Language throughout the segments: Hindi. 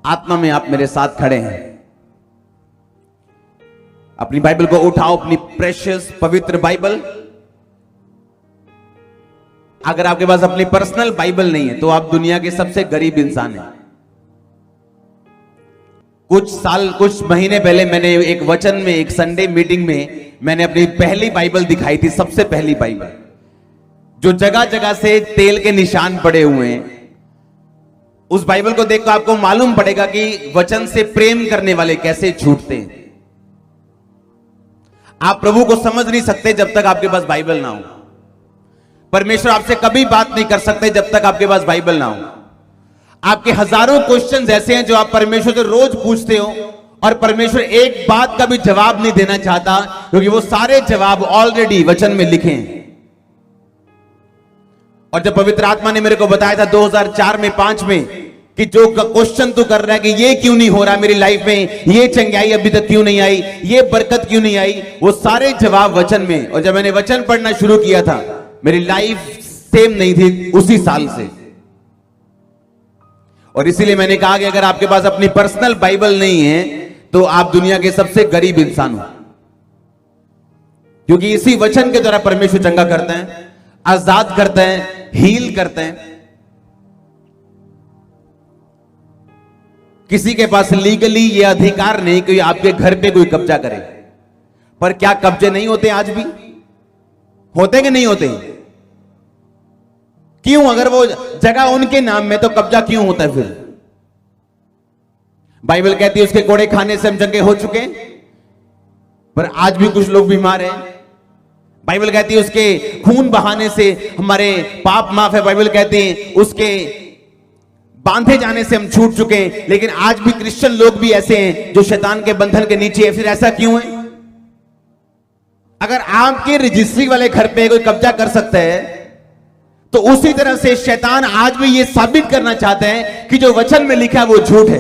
आत्मा में आप मेरे साथ खड़े हैं, अपनी बाइबल को उठाओ, अपनी प्रेशियस पवित्र बाइबल। अगर आपके पास अपनी पर्सनल बाइबल नहीं है तो आप दुनिया के सबसे गरीब इंसान हैं। कुछ महीने पहले मैंने एक वचन में, एक संडे मीटिंग में मैंने अपनी पहली बाइबल दिखाई थी, सबसे पहली बाइबल, जो जगह जगह से तेल के निशान पड़े हुए हैं। उस बाइबल को देखकर आपको मालूम पड़ेगा कि वचन से प्रेम करने वाले कैसे छूटते हैं। आप प्रभु को समझ नहीं सकते जब तक आपके पास बाइबल ना हो। परमेश्वर आपसे कभी बात नहीं कर सकते जब तक आपके पास बाइबल ना हो। आपके हजारों क्वेश्चंस ऐसे हैं जो आप परमेश्वर से रोज पूछते हो और परमेश्वर एक बात का भी जवाब नहीं देना चाहता, क्योंकि वो सारे जवाब ऑलरेडी वचन में लिखे हैं। और जब पवित्र आत्मा ने मेरे को बताया था 2004 में 5 में कि जो क्वेश्चन तू कर रहा है कि ये क्यों नहीं हो रहा मेरी लाइफ में, ये चंगाई अभी तक क्यों नहीं आई, ये बरकत क्यों नहीं आई, वो सारे जवाब वचन में। और जब मैंने वचन पढ़ना शुरू किया था, मेरी लाइफ सेम नहीं थी उसी साल से। और इसीलिए मैंने कहा कि अगर आपके पास अपनी पर्सनल बाइबल नहीं है तो आप दुनिया के सबसे गरीब इंसान हो, क्योंकि इसी वचन के द्वारा परमेश्वर चंगा करते हैं, आजाद करते हैं, हील करते हैं। किसी के पास लीगली ये अधिकार नहीं कि आपके घर पे कोई कब्जा करे। पर क्या कब्जे नहीं होते? आज भी होते कि नहीं होते? क्यों? अगर वो जगह उनके नाम में तो कब्जा क्यों होता है? फिर बाइबल कहती है उसके कोड़े खाने से हम चंगे हो चुके हैं, पर आज भी कुछ लोग बीमार हैं। बाइबल कहती है उसके खून बहाने से हमारे पाप माफ है। बाइबल कहती है उसके बांधे जाने से हम छूट चुके हैं, लेकिन आज भी क्रिश्चियन लोग भी ऐसे हैं जो शैतान के बंधन के नीचे है। फिर ऐसा क्यों है? अगर आपके रजिस्ट्री वाले घर पे कोई कब्जा कर सकता है, तो उसी तरह से शैतान आज भी ये साबित करना चाहते हैं कि जो वचन में लिखा है वो झूठ है।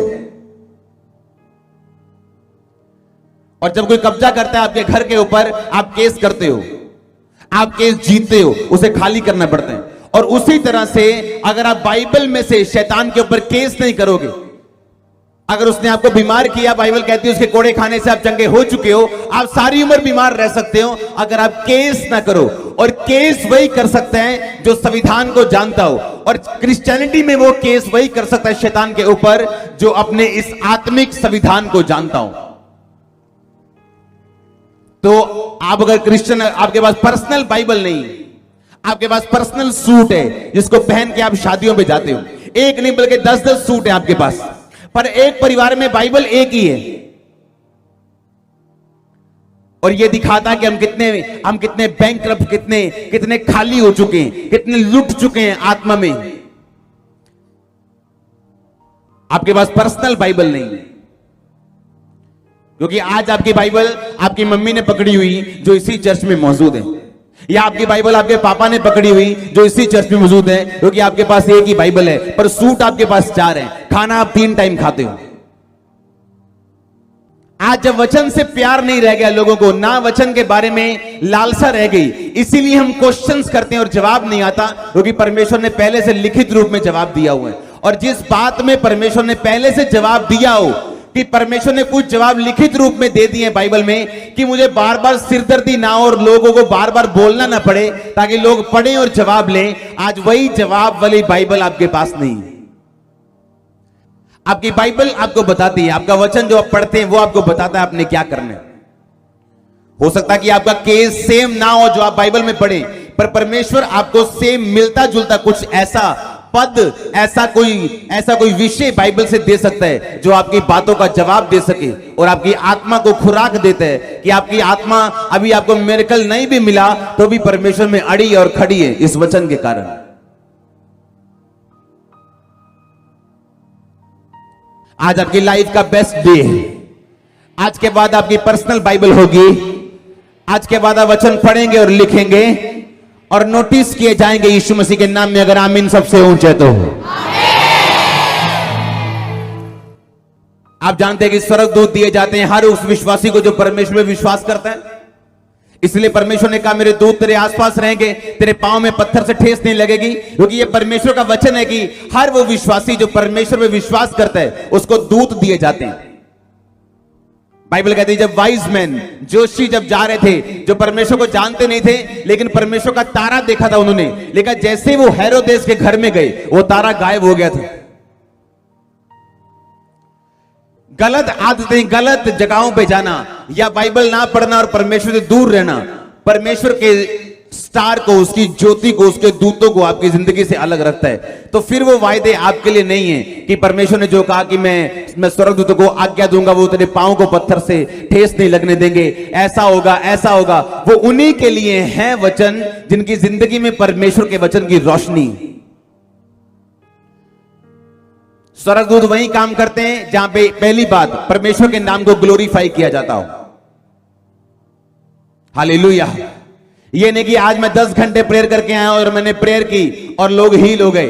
और जब कोई कब्जा करता है आपके घर के ऊपर, आप केस करते हो, आप केस जीतते हो, उसे खाली करना पड़ता है। और उसी तरह से अगर आप बाइबल में से शैतान के ऊपर केस नहीं करोगे, अगर उसने आपको बीमार किया, बाइबल कहती है उसके कोड़े खाने से आप चंगे हो चुके हो, आप सारी उम्र बीमार रह सकते हो अगर आप केस ना करो। और केस वही कर सकते हैं जो संविधान को जानता हो, और क्रिश्चियनिटी में वो केस वही कर सकता है शैतान के ऊपर जो अपने इस आत्मिक संविधान को जानता हो। तो आप अगर क्रिश्चियन, आपके पास पर्सनल बाइबल नहीं, आपके पास पर्सनल सूट है जिसको पहन के आप शादियों पे जाते हो, एक नहीं बल्कि 10-10 सूट है आपके पास, पर एक परिवार में बाइबल एक ही है। और ये दिखाता है कि हम कितने बैंकरप्ट, कितने खाली हो चुके हैं, कितने लुट चुके हैं आत्मा में। आपके पास पर्सनल बाइबल नहीं है, क्योंकि आज आपकी बाइबल आपकी मम्मी ने पकड़ी हुई जो इसी चर्च में मौजूद है, या आपकी बाइबल आपके पापा ने पकड़ी हुई जो इसी चर्च में मौजूद है, क्योंकि आपके पास एक ही बाइबल है, पर सूट आपके पास 4 हैं, खाना आप 3 टाइम खाते हो। आज जब वचन से प्यार नहीं रह गया लोगों को, ना वचन के बारे में लालसा रह गई, इसीलिए हम क्वेश्चंस करते हैं और जवाब नहीं आता, क्योंकि परमेश्वर ने पहले से लिखित रूप में जवाब दिया हुआ है। और जिस बात में परमेश्वर ने पहले से जवाब दिया हो, कि परमेश्वर ने कुछ जवाब लिखित रूप में दे दिए बाइबल में, कि मुझे बार बार सिरदर्दी ना हो और लोगों को बार बार बोलना ना पड़े, ताकि लोग पढ़ें और जवाब लें, आज वही जवाब वाली बाइबल आपके पास नहीं है। आपकी बाइबल आपको बताती है, आपका वचन जो आप पढ़ते हैं वो आपको बताता है आपने क्या करना है। हो सकता है कि आपका केस सेम ना हो जो आप बाइबल में पढ़े, पर परमेश्वर आपको सेम मिलता जुलता कुछ ऐसा पद, ऐसा कोई विषय बाइबल से दे सकता है जो आपकी बातों का जवाब दे सके और आपकी आत्मा को खुराक देता है, कि आपकी आत्मा अभी आपको मिरेकल नहीं भी मिला तो भी परमेश्वर में अड़ी और खड़ी है इस वचन के कारण। आज आपकी लाइफ का बेस्ट डे है। आज के बाद आपकी पर्सनल बाइबल होगी। आज के बाद आप वचन पढ़ेंगे और लिखेंगे और नोटिस किए जाएंगे यीशु मसीह के नाम में। अगर आमीन सबसे ऊंचे तो आप जानते हैं कि स्वर्गदूत दिए जाते हैं हर उस विश्वासी को जो परमेश्वर में विश्वास करता है। इसलिए परमेश्वर ने कहा मेरे दूत तेरे आसपास रहेंगे, तेरे पांव में पत्थर से ठेस नहीं लगेगी, क्योंकि ये परमेश्वर का वचन है कि हर वो विश्वासी जो परमेश्वर में विश्वास करता है उसको दूत दिए जाते हैं। बाइबल कहती है जब वाइज मैन जोशी जब जा रहे थे, जो परमेश्वर को जानते नहीं थे लेकिन परमेश्वर का तारा देखा था उन्होंने, लेकिन जैसे वो हेरोदेस के घर में गए वो तारा गायब हो गया था। गलत आदतें, गलत जगहों पे जाना या बाइबल ना पढ़ना और परमेश्वर से दूर रहना, परमेश्वर के स्टार को, उसकी ज्योति को, उसके दूतों को आपकी जिंदगी से अलग रखता है। तो फिर वो वायदे आपके लिए नहीं है कि परमेश्वर ने जो कहा कि मैं स्वर्गदूतों को आज्ञा दूंगा, वो तेरे पांव को पत्थर से ठेस नहीं लगने देंगे, ऐसा होगा ऐसा होगा। वो उन्हीं के लिए हैं वचन जिनकी जिंदगी में परमेश्वर के वचन की रोशनी। स्वर्गदूत वही काम करते हैं जहां पे पहली बात परमेश्वर के नाम को ग्लोरीफाई किया जाता हो। हालेलुया। ये नहीं कि आज मैं 10 घंटे प्रेयर करके आया और मैंने प्रेयर की और लोग हील हो गए।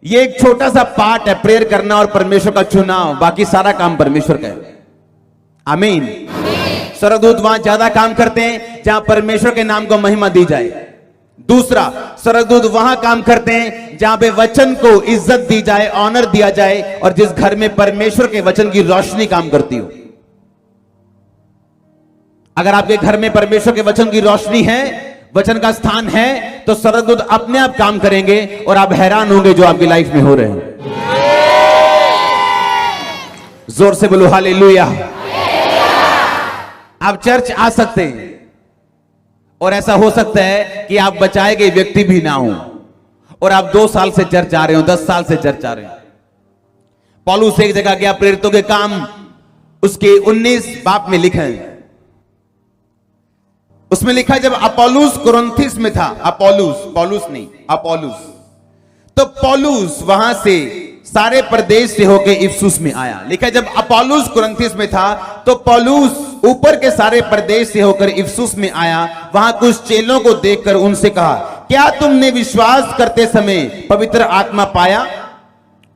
ये एक छोटा सा पार्ट है, प्रेयर करना और परमेश्वर का चुनाव, बाकी सारा काम परमेश्वर का है। आमीन। स्वर्गदूत वहां ज्यादा काम करते हैं जहां परमेश्वर के नाम को महिमा दी जाए। दूसरा, स्वर्गदूत वहां काम करते हैं जहां पे वचन को इज्जत दी जाए, ऑनर दिया जाए, और जिस घर में परमेश्वर के वचन की रोशनी काम करती हो। अगर आपके घर में परमेश्वर के वचन की रोशनी है, वचन का स्थान है, तो स्वर्गदूत अपने आप काम करेंगे और आप हैरान होंगे जो आपकी लाइफ में हो रहे हैं। जोर से बोलो हालेलुया। आप चर्च आ सकते हैं और ऐसा हो सकता है कि आप बचाए गए व्यक्ति भी ना हो और आप 2 साल से चर्च आ रहे हो, 10 साल से चर्च आ रहे हो। पौलुस एक जगह गया, प्रेरितों के काम उसके 19 बाब में लिखा है। उसमें लिखा जब अपोलुस कुरिन्थिस में था, अपोलुस, तो पौलुस वहां से सारे प्रदेश से होकर इफिसुस में आया। लिखा जब अपोलुस कुरिन्थिस में था तो पौलुस ऊपर के सारे प्रदेश से होकर इफिसुस में आया। वहां कुछ चेलों को देखकर उनसे कहा, क्या तुमने विश्वास करते समय पवित्र आत्मा पाया?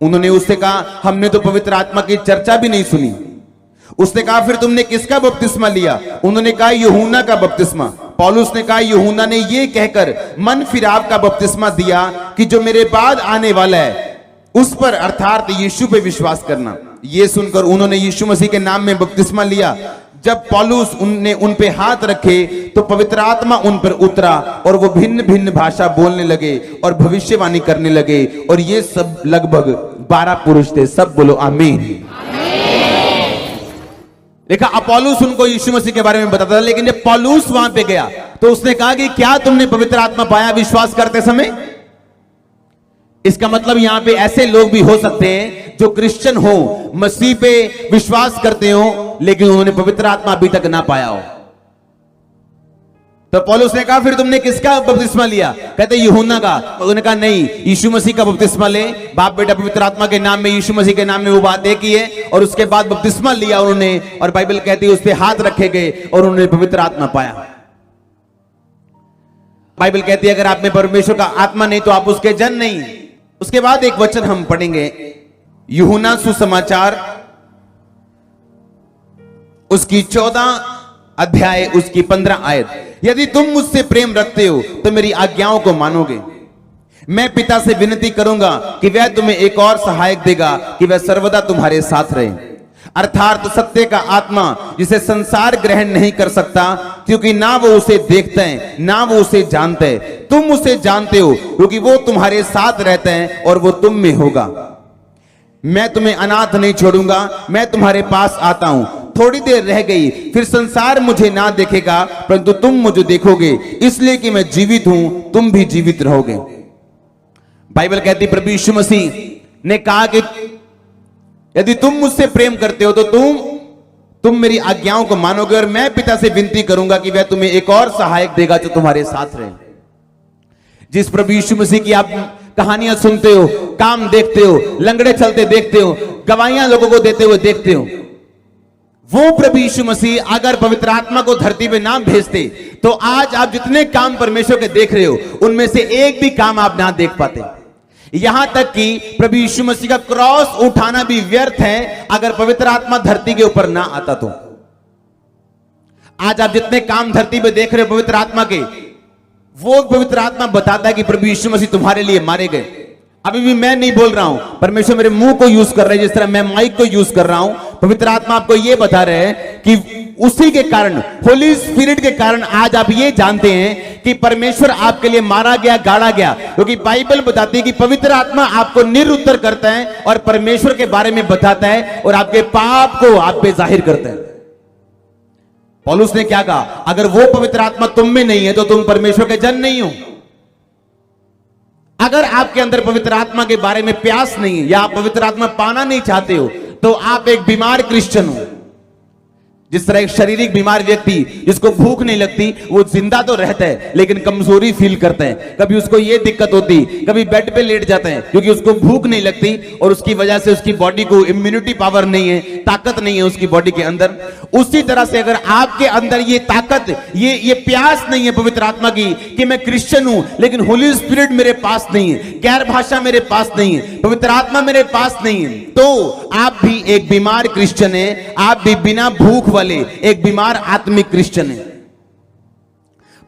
उन्होंने उससे कहा, हमने तो पवित्र आत्मा की चर्चा भी नहीं सुनी। उसने कहा, फिर तुमने किसका बपतिस्मा लिया? उन्होंने कहा, यूहन्ना का बपतिस्मा। पौलुस ने कहा, यूहन्ना ने यह कहकर मन फिराव का बपतिस्मा दिया कि जो मेरे बाद आने वाला है उस पर, अर्थात यीशु पे विश्वास करना। यह सुनकर उन्होंने यीशु मसीह के नाम में बपतिस्मा लिया। जब पौलुस उन पे हाथ रखे तो पवित्र आत्मा उन पर उतरा और वो भिन्न भिन्न भाषा बोलने लगे और भविष्यवाणी करने लगे। और ये सब लगभग 12 पुरुष थे। सब बोलो आमीन। देखा, अपोलुस उनको यीशु मसीह के बारे में बताता था, लेकिन जब पौलुस वहां पे गया तो उसने कहा कि क्या तुमने पवित्र आत्मा पाया विश्वास करते समय? इसका मतलब यहां पे ऐसे लोग भी हो सकते हैं जो क्रिश्चियन हो, मसीह पे विश्वास करते हो, लेकिन उन्होंने पवित्र आत्मा अभी तक ना पाया हो। तो पौलुस ने कहा, फिर तुमने किसका बपतिस्मा लिया? कहते यूहन्ना का। उन्होंने कहा, नहीं, यीशु मसीह का बपतिस्मा ले। बाप बेटा पवित्र आत्मा के नाम में, यीशु मसीह के नाम में वो बात एक ही है। और उसके बाद बपतिस्मा लिया उन्होंने, और बाइबल कहती है उस पे हाथ रखे गए और उन्होंने पवित्र आत्मा पाया। बाइबल कहती है अगर आप में परमेश्वर का आत्मा नहीं तो आप उसके जन नहीं। उसके बाद एक वचन हम पढ़ेंगे, यूहन्ना सुसमाचार उसकी 14 अध्याय उसकी 15 आयत। यदि तुम मुझसे प्रेम रखते हो तो मेरी आज्ञाओं को मानोगे। मैं पिता से विनती करूंगा कि वह तुम्हें एक और सहायक देगा कि वह सर्वदा तुम्हारे साथ रहे, अर्थात सत्य का आत्मा, जिसे संसार ग्रहण नहीं कर सकता क्योंकि ना वो उसे देखते हैं ना वो उसे जानते हैं। तुम उसे जानते हो क्योंकि वो तुम्हारे साथ रहते हैं और वो तुम में होगा। मैं तुम्हें अनाथ नहीं छोड़ूंगा, मैं तुम्हारे पास आता हूं। थोड़ी देर रह गई, फिर संसार मुझे ना देखेगा परंतु तुम मुझे देखोगे, इसलिए कि मैं जीवित हूं, तुम भी जीवित रहोगे। बाइबल कहती प्रभु यीशु मसीह ने कहा कि यदि तुम मुझसे प्रेम करते हो तो तुम मेरी आज्ञाओं को मानोगे, और मैं पिता से विनती करूंगा कि वह तुम्हें एक और सहायक देगा जो तुम्हारे साथ रहे। जिस प्रभु यीशु मसीह की आप कहानियां सुनते हो, काम देखते हो, लंगड़े चलते देखते हो, गवाहियां लोगों को देते हुए देखते हो, वो प्रभु यीशु मसीह अगर पवित्र आत्मा को धरती पे ना भेजते तो आज आप जितने काम परमेश्वर के देख रहे हो उनमें से एक भी काम आप ना देख पाते। यहां तक कि प्रभु यीशु मसीह का क्रॉस उठाना भी व्यर्थ है अगर पवित्र आत्मा धरती के ऊपर ना आता तो। आज आप जितने काम धरती पे देख रहे हो पवित्र आत्मा के, वो पवित्र आत्मा बताता है कि प्रभु यीशु मसीह तुम्हारे लिए मारे गए। अभी भी मैं नहीं बोल रहा हूं, परमेश्वर मेरे मुंह को यूज कर रहे हैं, जिस तरह मैं माइक को यूज कर रहा हूं। पवित्र आत्मा आपको यह बता रहे हैं कि उसी के कारण, होली स्पिरिट के कारण आज आप ये जानते हैं कि परमेश्वर आपके लिए मारा गया, गाड़ा गया, क्योंकि बाइबल बताती है कि पवित्र आत्मा आपको निरुत्तर करता है और परमेश्वर के बारे में बताता है और आपके पाप को आप पे जाहिर करता है। पौलुस ने क्या कहा? अगर वो पवित्र आत्मा तुम में नहीं है तो तुम परमेश्वर के जन नहीं हो। अगर आपके अंदर पवित्र आत्मा के बारे में प्यास नहीं है या आप पवित्र आत्मा पाना नहीं चाहते हो तो आप एक बीमार क्रिश्चियन हो। जिस तरह एक शारीरिक बीमार व्यक्ति जिसको भूख नहीं लगती, वो जिंदा तो रहता है लेकिन कमजोरी फील करता है। कभी उसको ये दिक्कत होती, कभी बेड पे लेट जाता है क्योंकि उसको भूख नहीं लगती और उसकी वजह से उसकी बॉडी को इम्यूनिटी पावर नहीं है, ताकत नहीं है उसकी बॉडी के अंदर। उसी तरह से अगर आपके अंदर ये ताकत, ये प्यास नहीं है पवित्र आत्मा की कि मैं क्रिश्चियन हूं लेकिन होली स्पिरिट मेरे पास नहीं है, गैर भाषा मेरे पास नहीं है, पवित्र आत्मा मेरे पास नहीं है, तो आप भी एक बीमार क्रिश्चियन है। आप भी बिना भूख वाले एक बीमार आत्मिक क्रिश्चियन है।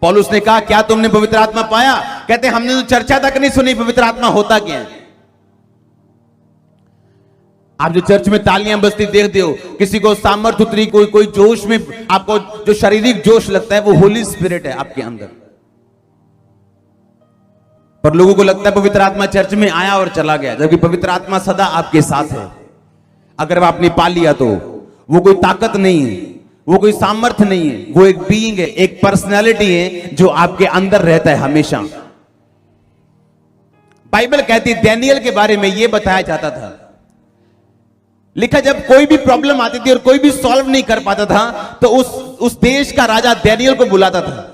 पौलुस ने कहा, क्या तुमने पवित्र आत्मा पाया? कहते हमने तो चर्चा तक नहीं सुनी पवित्र आत्मा होता क्या है। आप जो चर्च में तालियां बजती देखते हो, किसी को सामर्थ्य उतरी, कोई जोश में, आपको जो शारीरिक जोश लगता है वो होली स्पिरिट है आपके अंदर। पर लोगों को लगता है पवित्र आत्मा चर्च में आया और चला गया, जबकि पवित्र आत्मा सदा आपके साथ है। अगर आपने पा लिया तो वो कोई ताकत नहीं है, वो कोई सामर्थ्य नहीं है, वो एक बीइंग है, एक पर्सनैलिटी है जो आपके अंदर रहता है हमेशा। बाइबल कहती है, डैनियल के बारे में यह बताया जाता था, लिखा जब कोई भी प्रॉब्लम आती थी और कोई भी सॉल्व नहीं कर पाता था तो उस देश का राजा डैनियल को बुलाता था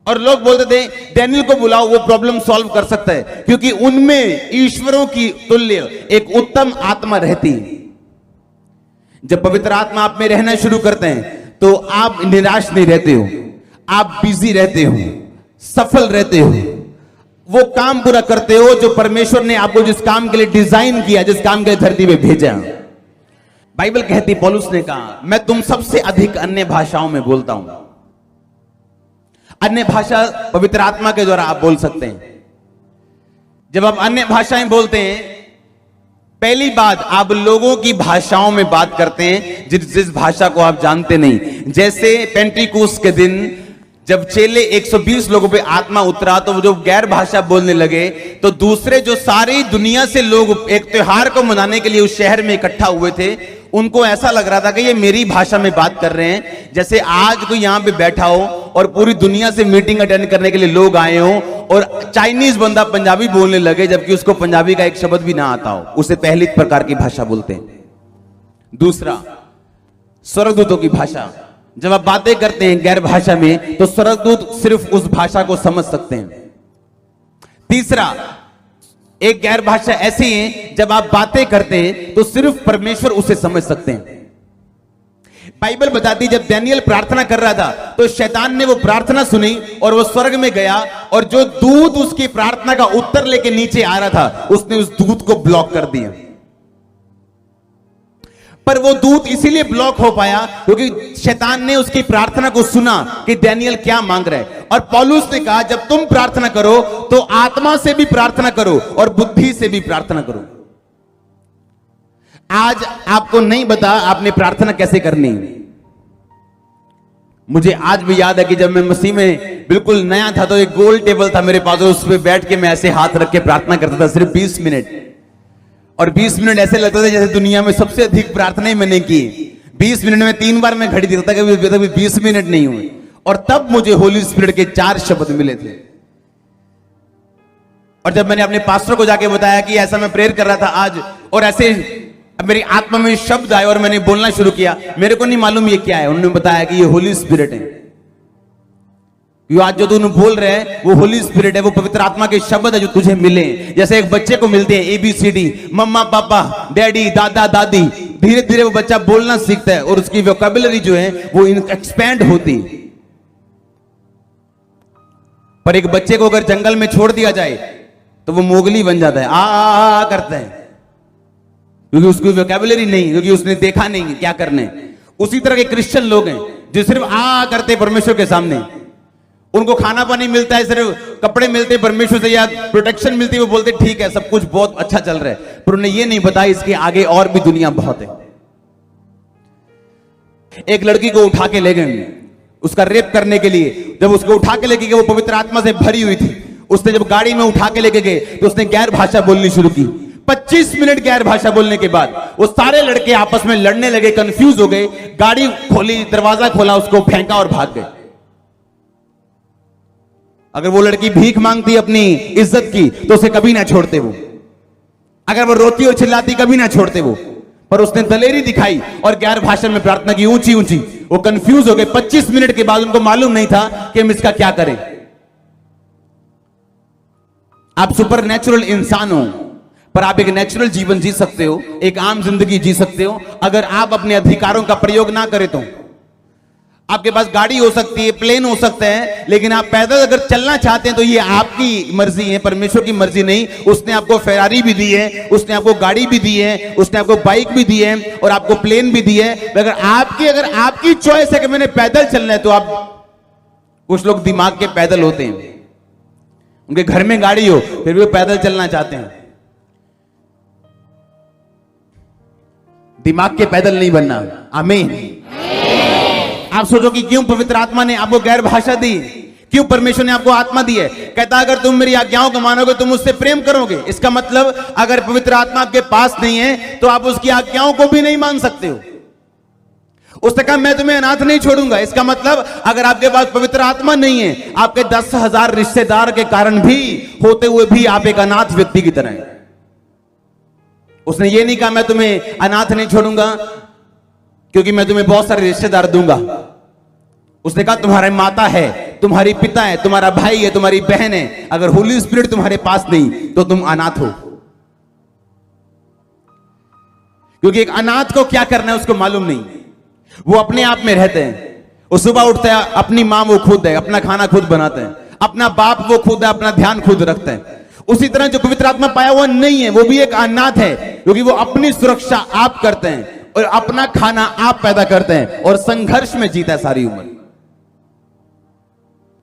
और लोग बोलते थे डैनियल को बुलाओ, वो प्रॉब्लम सॉल्व कर सकता है, क्योंकि उनमें ईश्वरों की तुल्य एक उत्तम आत्मा रहती है। जब पवित्र आत्मा आप में रहना शुरू करते हैं तो आप निराश नहीं रहते हो, आप बिजी रहते हो, सफल रहते हो, वो काम पूरा करते हो जो परमेश्वर ने आपको जिस काम के लिए डिजाइन किया, जिस काम के लिए धरती पे भेजा। बाइबल कहती, पौलुस ने कहा, मैं तुम सबसे अधिक अन्य भाषाओं में बोलता हूं। अन्य भाषा पवित्र आत्मा के द्वारा आप बोल सकते हैं। जब आप अन्य भाषाएं बोलते हैं, पहली बात आप लोगों की भाषाओं में बात करते हैं जिस भाषा को आप जानते नहीं। जैसे पेंटिकोस्त के दिन जब चेले 120 लोगों पे आत्मा उतरा तो वो जो गैर भाषा बोलने लगे, तो दूसरे जो सारी दुनिया से लोग एक त्योहार को मनाने के लिए उस शहर में इकट्ठा हुए थे, उनको ऐसा लग रहा था कि ये मेरी भाषा में बात कर रहे हैं। जैसे आज कोई यहां पे बैठा हो और पूरी दुनिया से मीटिंग अटेंड करने के लिए लोग आए हो और चाइनीज बंदा पंजाबी बोलने लगे जबकि उसको पंजाबी का एक शब्द भी ना आता हो, उसे पहली प्रकार की भाषा बोलते हैं। दूसरा, स्वर्गदूतों की भाषा। जब आप बातें करते हैं गैर भाषा में तो स्वर्गदूत सिर्फ उस भाषा को समझ सकते हैं। तीसरा, एक गैर भाषा ऐसी है जब आप बातें करते हैं तो सिर्फ परमेश्वर उसे समझ सकते हैं। बाइबल बताती है, जब डैनियल प्रार्थना कर रहा था तो शैतान ने वो प्रार्थना सुनी और वो स्वर्ग में गया और जो दूत उसकी प्रार्थना का उत्तर लेके नीचे आ रहा था, उसने उस दूत को ब्लॉक कर दिया। पर वो दूत इसीलिए ब्लॉक हो पाया क्योंकि शैतान ने उसकी प्रार्थना को सुना कि डैनियल क्या मांग रहा है। और पौलुस ने कहा, जब तुम प्रार्थना करो तो आत्मा से भी प्रार्थना करो और बुद्धि से भी प्रार्थना करो। आज आपको नहीं बता आपने प्रार्थना कैसे करनी। मुझे आज भी याद है कि जब मैं मसीह में बिल्कुल नया था तो एक गोल टेबल था मेरे पास, उस पर बैठ के मैं ऐसे हाथ रख के प्रार्थना करता था, सिर्फ 20 मिनट। और 20 मिनट ऐसे लगता था जैसे दुनिया में सबसे अधिक प्रार्थनाएं मैंने की। 20 मिनट में 3 बार मैं घड़ी देखता था कि 20 मिनट नहीं हुए। और तब मुझे होली स्पिरिट के 4 शब्द मिले थे। और जब मैंने अपने पास्टर को जाके बताया कि ऐसा मैं प्रेयर कर रहा था आज, और ऐसे मेरी आत्मा में शब्द आए और मैंने बोलना शुरू किया, मेरे को नहीं मालूम ये क्या है। उन्होंने बताया कि ये होली स्पिरिट है। ये आज जो तू बोल रहे हैं वो होली स्पिरिट है, वो पवित्र आत्मा के शब्द है जो तुझे मिले। जैसे एक बच्चे को मिलते हैं ABCD, मम्मा पापा डैडी दादा दादी, धीरे धीरे वो बच्चा बोलना सीखता है और उसकी वोकैबुलरी जो है वो एक्सपैंड होती। पर एक बच्चे को अगर जंगल में छोड़ दिया जाए तो वो मोगली बन जाता है, आ करता है, क्योंकि उसकी वोकैबुलरी नहीं, क्योंकि उसने देखा नहीं क्या करने। उसी तरह के क्रिश्चियन लोग हैं जो सिर्फ आ करते परमेश्वर के सामने, उनको खाना पानी मिलता है, सिर्फ कपड़े मिलते हैं परमेश्वर से या प्रोटेक्शन मिलती है, वो बोलते ठीक है सब कुछ बहुत अच्छा चल रहा है, पर उन्हें ये नहीं पता इसके आगे और भी दुनिया बहुत है। एक लड़की को उठा के ले गए उसका रेप करने के लिए। जब उसको उठा के लेके गए, वो पवित्र आत्मा से भरी हुई थी। उसने जब गाड़ी में उठा के लेके गए तो उसने गैर भाषा बोलनी शुरू की। 25 मिनट गैर भाषा बोलने के बाद वो सारे लड़के आपस में लड़ने लगे, कंफ्यूज हो गए। गाड़ी खोली, दरवाजा खोला, उसको फेंका और भाग गए। अगर वो लड़की भीख मांगती अपनी इज्जत की तो उसे कभी ना छोड़ते वो। अगर वो रोती और चिल्लाती कभी ना छोड़ते वो। पर उसने दलेरी दिखाई और गैर भाषा में प्रार्थना की, ऊंची ऊंची। वो कंफ्यूज हो गए। 25 मिनट के बाद उनको मालूम नहीं था कि हम इसका क्या करें। आप सुपर नेचुरल इंसान हो, पर आप एक नेचुरल जीवन जी सकते हो, एक आम जिंदगी जी सकते हो अगर आप अपने अधिकारों का प्रयोग ना करें तो। आपके पास गाड़ी हो सकती है, प्लेन हो सकता है, लेकिन आप पैदल अगर चलना चाहते हैं तो ये आपकी मर्जी है, परमेश्वर की मर्जी नहीं। उसने आपको फेरारी भी दी है, उसने आपको गाड़ी भी दी है, उसने आपको बाइक भी दी है और आपको प्लेन भी दी है। अगर आपकी चॉइस है कि मैंने पैदल चलना है तो आप, कुछ लोग दिमाग के पैदल होते हैं, उनके घर में गाड़ी हो फिर भी वो पैदल चलना चाहते हैं। दिमाग के पैदल नहीं बनना। आमीन। आप सोचो कि क्यों पवित्र आत्मा ने आपको गैर भाषा दी, क्यों परमेश्वर ने आपको आत्मा दी है। कहता अगर तुम मेरी आज्ञाओं को मानोगे तुम मुझसे प्रेम करोगे। इसका मतलब अगर पवित्र आत्मा आपके पास नहीं है तो आप उसकी आज्ञाओं को भी नहीं मान सकते हो। उसने कहा मैं तुम्हें अनाथ नहीं छोड़ूंगा। इसका मतलब अगर आपके पास पवित्र आत्मा नहीं है, आपके 10,000 रिश्तेदार के कारण भी होते हुए भी आप एक अनाथ व्यक्ति की तरह हैं। उसने ये नहीं कहा मैं तुम्हें अनाथ नहीं छोड़ूंगा क्योंकि मैं तुम्हें बहुत सारे रिश्तेदार दूंगा। उसने कहा तुम्हारी माता है, तुम्हारी पिता है, तुम्हारा भाई है, तुम्हारी बहन है। अगर होली स्पिरिट तुम्हारे पास नहीं तो तुम अनाथ हो। क्योंकि एक अनाथ को क्या करना है उसको मालूम नहीं। वो अपने आप में रहते हैं। वो सुबह उठते हैं, अपनी मां वो खुद है, अपना खाना खुद बनाते हैं, अपना बाप वो खुद है, अपना ध्यान खुद रखते हैं। उसी तरह जो पवित्र आत्मा पाया हुआ नहीं है वो भी एक अनाथ है, क्योंकि वो अपनी सुरक्षा आप करते हैं और अपना खाना आप पैदा करते हैं और संघर्ष में जीता है सारी उम्र।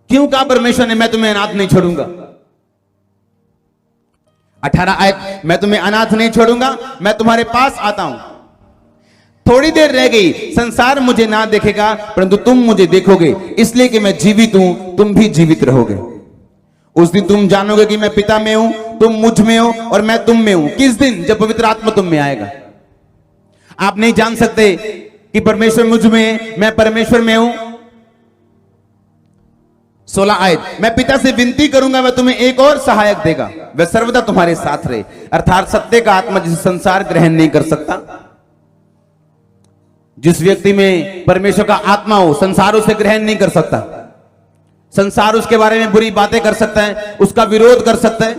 क्यों कहा परमेश्वर ने मैं तुम्हें अनाथ नहीं छोड़ूंगा। 18 आयत, मैं तुम्हें अनाथ नहीं छोड़ूंगा, मैं तुम्हारे पास आता हूं। थोड़ी देर रह गई, संसार मुझे ना देखेगा परंतु तुम मुझे देखोगे, इसलिए कि मैं जीवित हूं, तुम भी जीवित रहोगे। उस दिन तुम जानोगे कि मैं पिता में हूं, तुम मुझ में हो और मैं तुम में हूं। किस दिन? जब पवित्र आत्मा तुम में आएगा। आप नहीं जान सकते कि परमेश्वर मुझ में है, मैं परमेश्वर में हूं। 16 आयत, मैं पिता से विनती करूंगा, वह तुम्हें एक और सहायक देगा, वह सर्वदा तुम्हारे साथ रहे, अर्थात सत्य का आत्मा जिसे संसार ग्रहण नहीं कर सकता। जिस व्यक्ति में परमेश्वर का आत्मा हो, संसार उसे ग्रहण नहीं कर सकता। संसार उसके बारे में बुरी बातें कर सकता है, उसका विरोध कर सकता है।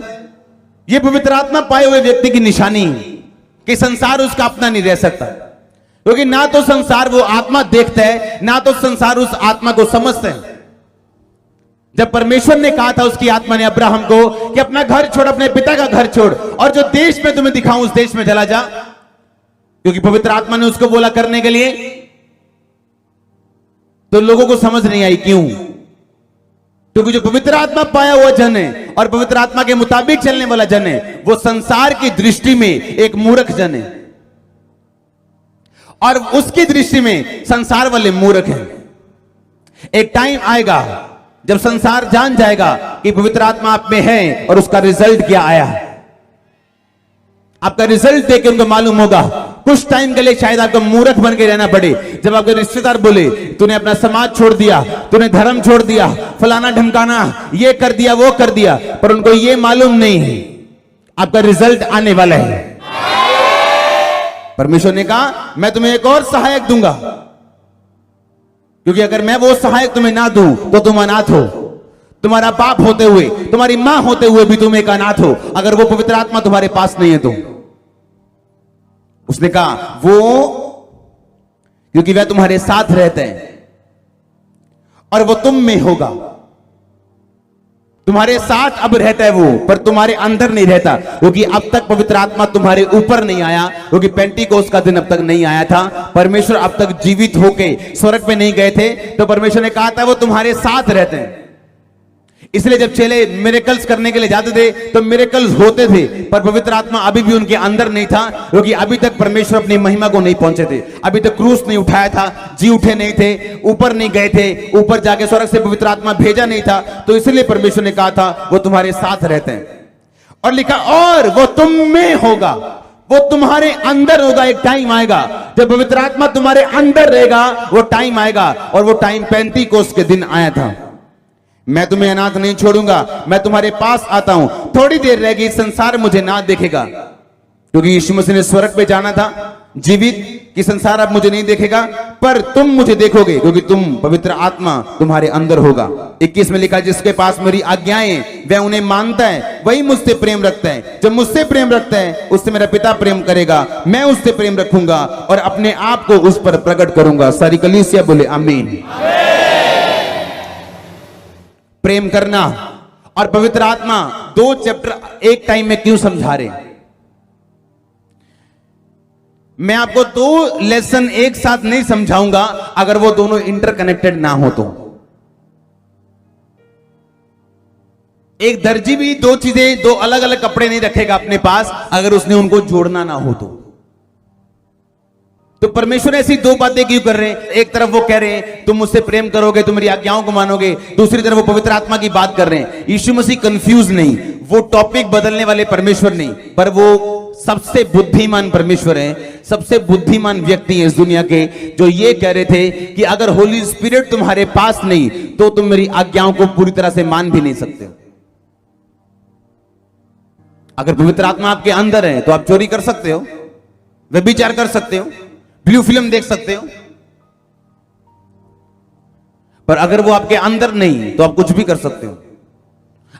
यह पवित्र आत्मा पाए हुए व्यक्ति की निशानी है कि संसार उसका अपना नहीं रह सकता, क्योंकि ना तो संसार वो आत्मा देखता है, ना तो संसार उस आत्मा को समझता है। जब परमेश्वर ने कहा था उसकी आत्मा ने अब्राहम को कि अपना घर छोड़, अपने पिता का घर छोड़ और जो देश में तुम्हें दिखाऊं उस देश में चला जा, क्योंकि पवित्र आत्मा ने उसको बोला करने के लिए, तो लोगों को समझ नहीं आई। क्यों? क्योंकि जो पवित्र आत्मा पाया हुआ जन है और पवित्र आत्मा के मुताबिक चलने वाला जन है, वो संसार की दृष्टि में एक मूर्ख जन है और उसकी दृष्टि में संसार वाले मूर्ख हैं। एक टाइम आएगा जब संसार जान जाएगा कि पवित्र आत्मा आप में है और उसका रिजल्ट क्या आया। आपका रिजल्ट देख के उनको मालूम होगा। कुछ टाइम के लिए शायद आपको मूर्ख बन के रहना पड़े। जब आपके रिश्तेदार बोले तूने अपना समाज छोड़ दिया, तूने धर्म छोड़ दिया, फलाना ढमकाना, ये कर दिया, वो कर दिया, पर उनको ये मालूम नहीं है आपका रिजल्ट आने वाला है। परमेश्वर ने कहा मैं तुम्हें एक और सहायक दूंगा, क्योंकि अगर मैं वो सहायक तुम्हें ना दूं तो तुम अनाथ हो। तुम्हारा बाप होते हुए, तुम्हारी मां होते हुए भी तुम एक अनाथ हो, अगर वो पवित्र आत्मा तुम्हारे पास नहीं है तो। उसने कहा वो, क्योंकि वह तुम्हारे साथ रहते हैं और वो तुम में होगा। तुम्हारे साथ अब रहता है वो, पर तुम्हारे अंदर नहीं रहता, क्योंकि अब तक पवित्र आत्मा तुम्हारे ऊपर नहीं आया, क्योंकि पेंटिकोस्त का दिन अब तक नहीं आया था। परमेश्वर अब तक जीवित होके स्वर्ग पे नहीं गए थे, तो परमेश्वर ने कहा था वो तुम्हारे साथ रहते हैं। इसलिए जब चेले मिरेकल्स करने के लिए जाते थे तो मिरेकल्स होते थे, पर पवित्र आत्मा अभी भी उनके अंदर नहीं था, क्योंकि अभी तक परमेश्वर अपनी महिमा को नहीं पहुंचे थे। अभी तक क्रूस नहीं उठाया था, जी उठे नहीं थे, ऊपर नहीं गए थे, ऊपर जाके स्वर्ग से पवित्र आत्मा भेजा नहीं था। तो इसलिए परमेश्वर ने कहा था वो तुम्हारे साथ रहते हैं। और लिखा और वो तुम में होगा, वो तुम्हारे अंदर होगा। एक टाइम आएगा जब पवित्र आत्मा तुम्हारे अंदर रहेगा, वो टाइम आएगा। और वो टाइम पेंतीकोस्त के दिन आया था। मैं तुम्हें अनाथ नहीं छोड़ूंगा, मैं तुम्हारे पास आता हूं। थोड़ी देर रहेगी, संसार मुझे ना देखेगा, क्योंकि यीशु मसीह ने स्वर्ग पे जाना था जीवित, कि संसार अब मुझे नहीं देखेगा, पर तुम मुझे देखोगे, क्योंकि तुम पवित्र आत्मा तुम्हारे अंदर होगा। 21 में लिखा, जिसके पास मेरी आज्ञाएं वह उन्हें मानता है, वही मुझसे प्रेम रखता है। जब मुझसे प्रेम रखता है, उससे मेरा पिता प्रेम करेगा, मैं उससे प्रेम रखूंगा और अपने आप को उस पर प्रकट करूंगा। सारी कलीसिया बोले आमीन। प्रेम करना और पवित्र आत्मा दो चैप्टर एक टाइम में क्यों समझा रहे? मैं आपको दो लेसन एक साथ नहीं समझाऊंगा अगर वो दोनों इंटरकनेक्टेड ना हो तो। एक दर्जी भी दो चीजें, दो अलग अलग कपड़े नहीं रखेगा अपने पास अगर उसने उनको जोड़ना ना हो तो परमेश्वर ऐसी दो बातें क्यों कर रहे हैं? एक तरफ वो कह रहे हैं तुम मुझसे प्रेम करोगे, तुम मेरी आज्ञाओं को मानोगे, दूसरी तरफ वो पवित्र आत्मा की बात कर रहे हैं। यीशु मसीह कंफ्यूज नहीं, वो टॉपिक बदलने वाले परमेश्वर नहीं, पर वो सबसे बुद्धिमान परमेश्वर है, सबसे बुद्धिमान व्यक्ति है इस दुनिया के, जो ये कह रहे थे कि अगर होली स्पिरिट तुम्हारे पास नहीं तो तुम मेरी आज्ञाओं को पूरी तरह से मान भी नहीं सकते। अगर पवित्र आत्मा आपके अंदर है तो आप चोरी कर सकते हो, व्यभिचार कर सकते हो, ब्लू फिल्म देख सकते हो, पर अगर वो आपके अंदर नहीं तो आप कुछ भी कर सकते हो।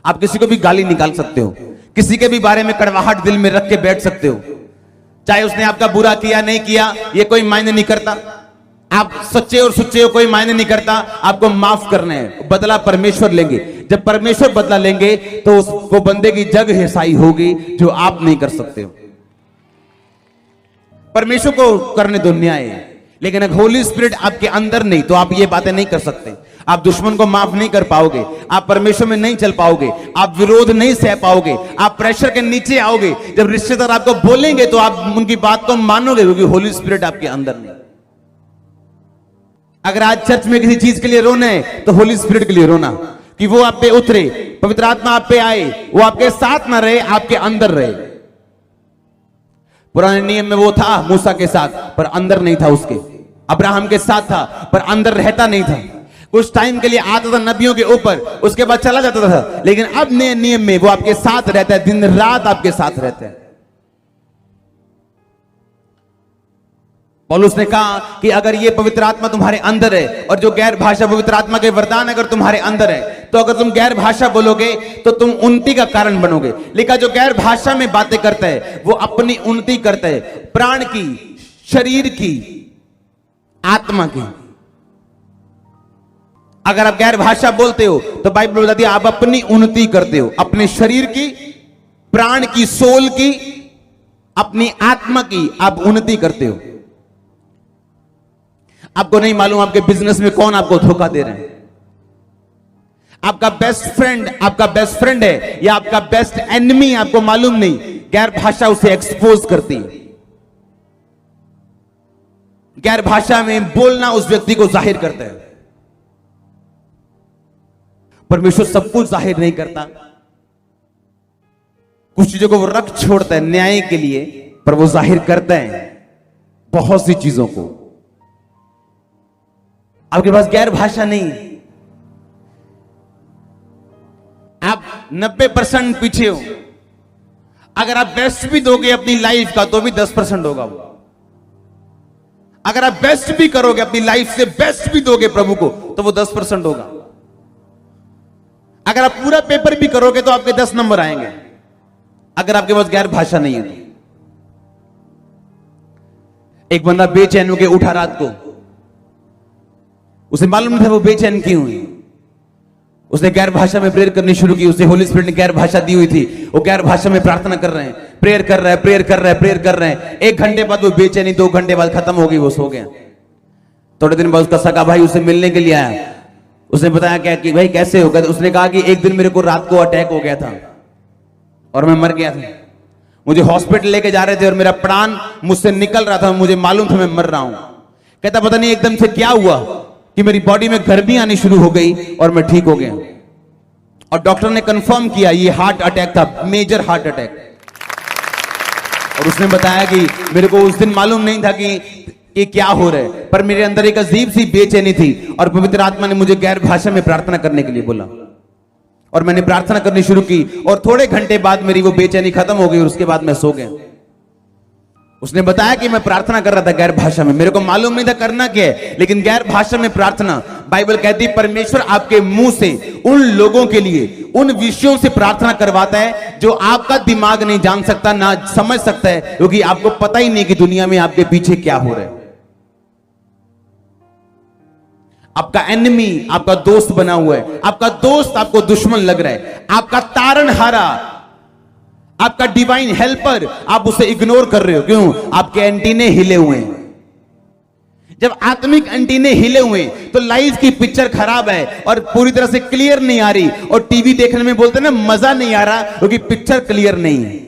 आप किसी को भी गाली निकाल सकते हो, किसी के भी बारे में कड़वाहट दिल में रख के बैठ सकते हो, चाहे उसने आपका बुरा किया नहीं किया ये कोई मायने नहीं करता। आप सच्चे और सुच्चे हो कोई मायने नहीं करता, आपको माफ करना है, बदला परमेश्वर लेंगे। जब परमेश्वर बदला लेंगे तो उसको बंदे की जग हिसाई होगी जो आप नहीं कर सकते हो। परमेश्वर को करने दो न्याय, लेकिन अगर होली स्पिरिट आपके अंदर नहीं तो आप ये बातें नहीं कर सकते। आप दुश्मन को माफ नहीं कर पाओगे, आप परमेश्वर में नहीं चल पाओगे, आप विरोध नहीं सह पाओगे, आप प्रेशर के नीचे आओगे। जब रिश्तेदार आपको बोलेंगे तो आप उनकी बात को मानोगे, क्योंकि होली स्पिरिट आपके अंदर नहीं। अगर आज चर्च में किसी चीज के लिए रोना है तो होली स्पिरिट के लिए रोना, कि वो आप पे उतरे, पवित्र आत्मा आप पे आए, वो आपके साथ ना रहे, आपके अंदर रहे। पुराने नियम में वो था मूसा के साथ, पर अंदर नहीं था उसके। अब्राहम के साथ था, पर अंदर रहता नहीं था। कुछ टाइम के लिए आता था नबियों के ऊपर, उसके बाद चला जाता था। लेकिन अब नए नियम में वो आपके साथ रहता है, दिन रात आपके साथ रहता है। पौलुस ने कहा कि अगर ये पवित्र आत्मा तुम्हारे अंदर है और जो गैर भाषा पवित्र आत्मा के वरदान अगर तुम्हारे अंदर है, तो अगर तुम गैर भाषा बोलोगे तो तुम उन्नति का कारण बनोगे। लिखा जो गैर भाषा में बातें करता है वो अपनी उन्नति करता है, प्राण की, शरीर की, आत्मा की। अगर आप गैर भाषा बोलते हो तो बाइबल बताती है आप अपनी उन्नति करते हो, अपने शरीर की, प्राण की, सोल की, अपनी आत्मा की आप उन्नति करते हो। आपको नहीं मालूम आपके बिजनेस में कौन आपको धोखा दे रहे हैं। आपका बेस्ट फ्रेंड है या आपका बेस्ट एनिमी, आपको मालूम नहीं। गैर भाषा उसे एक्सपोज करती है। गैर भाषा में बोलना उस व्यक्ति को जाहिर करता है। परमेश्वर सब कुछ जाहिर नहीं करता, कुछ चीजों को वो रख छोड़ता है न्याय के लिए, पर वो जाहिर करता है बहुत सी चीजों को। आपके पास गैर भाषा नहीं, आप 90% पीछे हो। अगर आप बेस्ट भी दोगे अपनी लाइफ का तो भी 10% होगा वो। अगर आप बेस्ट भी करोगे अपनी लाइफ से, बेस्ट भी दोगे प्रभु को तो वो 10% होगा। अगर आप पूरा पेपर भी करोगे तो आपके 10 नंबर आएंगे, अगर आपके पास गैर भाषा नहीं है तो। एक बंदा बेचैन होकर उठा रात को, उसे मालूम नहीं था वो बेचैन क्यों है। उसने गैर भाषा में प्रेयर करनी शुरू की। उसे होली स्पिरिट ने गैर भाषा दी हुई थी। वो गैर भाषा में प्रार्थना कर रहे हैं, प्रेयर कर रहे हैं, प्रेयर कर रहे हैं, प्रेयर कर रहे हैं। 1 घंटे बाद वो बेचैनी, 2 घंटे बाद खत्म हो गई, वो सो गया। थोड़े दिन बाद उसका सगा भाई उसे मिलने के लिए आया। उसने बताया क्या कि भाई कैसे हो गया? उसने कहा कि एक दिन मेरे को रात को अटैक हो गया था और मैं मर गया था। मुझे हॉस्पिटल लेके जा रहे थे और मेरा प्राण मुझसे निकल रहा था, मुझे मालूम था मैं मर रहा हूं। कहता पता नहीं एकदम से क्या हुआ कि मेरी बॉडी में गर्मी आनी शुरू हो गई और मैं ठीक हो गया। और डॉक्टर ने कंफर्म किया ये हार्ट अटैक था, मेजर हार्ट अटैक। और उसने बताया कि मेरे को उस दिन मालूम नहीं था कि क्या हो रहा है, पर मेरे अंदर एक अजीब सी बेचैनी थी और पवित्र आत्मा ने मुझे गैर भाषा में प्रार्थना करने के लिए बोला और मैंने प्रार्थना करनी शुरू की और थोड़े घंटे बाद मेरी वो बेचैनी खत्म हो गई और उसके बाद मैं सो गया। उसने बताया कि मैं प्रार्थना कर रहा था गैर भाषा में, मेरे को मालूम नहीं था करना क्या है, लेकिन गैर भाषा में प्रार्थना, बाइबल कहती है परमेश्वर आपके मुंह से उन लोगों के लिए उन विषयों से प्रार्थना करवाता है जो आपका दिमाग नहीं जान सकता, ना समझ सकता है, क्योंकि आपको पता ही नहीं कि दुनिया में आपके पीछे क्या हो रहा है। आपका एनिमी आपका दोस्त बना हुआ है, आपका दोस्त आपको दुश्मन लग रहा है, आपका तारणहारा, आपका डिवाइन हेल्पर, आप उसे इग्नोर कर रहे हो। क्यों? आपके एंटीने हिले हुए हैं। जब आत्मिक एंटीने हिले हुए तो लाइफ की पिक्चर खराब है और पूरी तरह से क्लियर नहीं आ रही, और टीवी देखने में बोलते हैं ना मजा नहीं आ रहा क्योंकि पिक्चर क्लियर नहीं है।